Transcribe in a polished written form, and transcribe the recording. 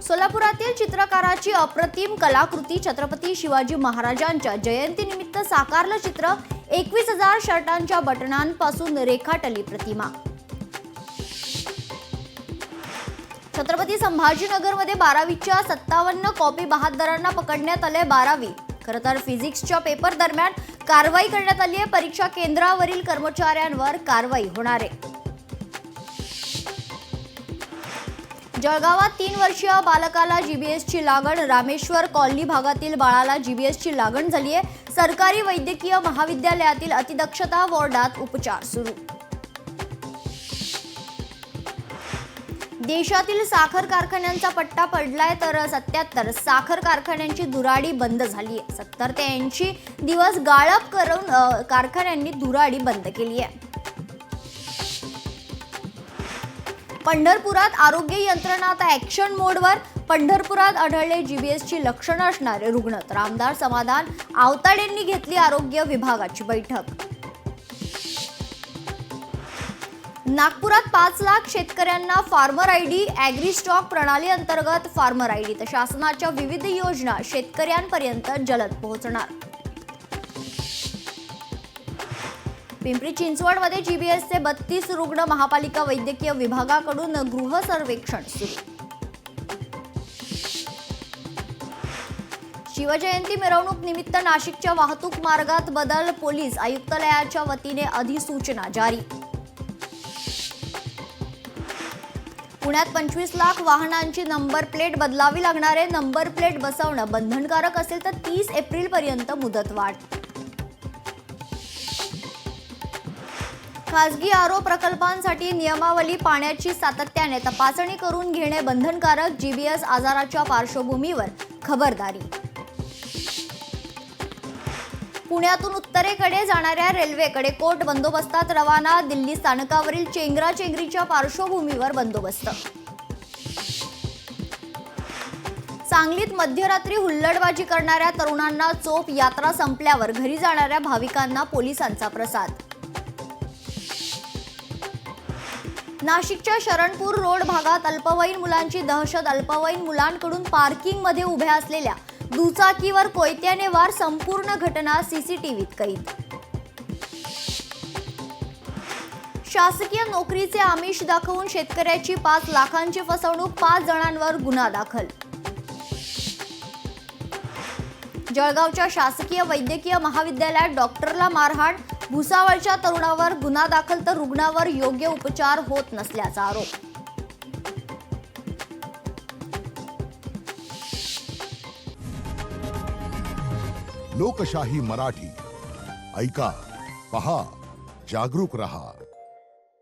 सोलापुरातील चित्रकाराची अप्रतिम कलाकृती छत्रपती शिवाजी महाराजांच्या जयंतीनिमित्त साकारलं चित्र 21,000 शर्टांच्या बटनांपासून रेखाटली प्रतिमा। छत्रपती संभाजीनगरमध्ये 12वीच्या 57 कॉपी बहादरांना पकडण्यात आले। 12वी खरं तर फिजिक्सच्या पेपर दरम्यान कारवाई करण्यात आली आहे। परीक्षा केंद्रावरील कर्मचाऱ्यांवर कारवाई होणार आहे। जळगावात 3 वर्षीय बालकाला जीबीएसची लागण। रामेश्वर कॉलनी भागातील बाळाला जीबीएसची लागण झाली आहे। सरकारी वैद्यकीय महाविद्यालयातील अतिदक्षता वॉर्डात उपचार सुरू। देशातील साखर कारखान्यांचा पट्टा पडलाय तर 77 साखर कारखान्यांची दुराडी बंद झाली आहे। 70 ते 80 दिवस गाळप करून कारखान्यांनी दुराडी बंद केली आहे। पंढरपुरात आरोग्य यंत्रणा आता ॲक्शन मोडवर। पंढरपुरात आढळले जीबीएसची लक्षणं असणारे रुग्ण तर आमदार समाधान आवताडेंनी घेतली आरोग्य विभागाची बैठक। नागपुरात 5 लाख शेतकऱ्यांना फार्मर आयडी। ॲग्री स्टॉक प्रणाली अंतर्गत फार्मर आयडी तर शासनाच्या विविध योजना शेतकऱ्यांपर्यंत जलद पोहोचणार। पिंपरी चिंचवडमध्ये जीबीएसचे 32 रुग्ण। महापालिका वैद्यकीय विभागाकडून गृह सर्वेक्षण सुरू। शिवजयंती मिरवणूक निमित्त नाशिकच्या वाहतूक मार्गात बदल। पोलीस आयुक्तालयाच्या वतीने अधिसूचना जारी। पुण्यात 25 लाख वाहनांची नंबर प्लेट बदलावी लागणार आहे। नंबर प्लेट बसवणं बंधनकारक असेल तर 30 एप्रिलपर्यंत मुदतवाढ। खासगी आरो प्रकल्पांसाठी नियमावली पाण्याची सातत्याने तपासणी करून घेणे बंधनकारक। जीबीएस आजाराच्या पार्श्वभूमीवर खबरदारी। पुण्यातून उत्तरेकडे जाणाऱ्या रेल्वेकडे कोट बंदोबस्तात रवाना। दिल्ली स्थानकावरील चेंगराचेंगरीच्या पार्श्वभूमीवर बंदोबस्त। सांगलीत मध्यरात्री हुल्लडबाजी करणाऱ्या तरुणांना चोप। यात्रा संपल्यावर घरी जाणाऱ्या भाविकांना पोलिसांचा प्रसाद। नाशिकच्या शरणपूर रोड भागात अल्पवयीन मुलांची दहशत। अल्पवयीन मुलांकडून पार्किंगमध्ये उभ्या असलेल्या दुचाकीवर कोयत्याने वार। संपूर्ण घटना सीसीटीव्हीत कैद। शासकीय नोकरीचे आमिष दाखवून शेतकऱ्याची 5 लाखांची फसवणूक। 5 जणांवर गुन्हा दाखल। जळगावच्या शासकीय वैद्यकीय महाविद्यालयात डॉक्टरला मारहाण। भुसावळच्या तरुणावर गुन्हा दाखल तर रुग्णावर योग्य उपचार होत नसल्याचा आरोप। लोकशाही मराठी ऐका, पहा, जागरूक रहा।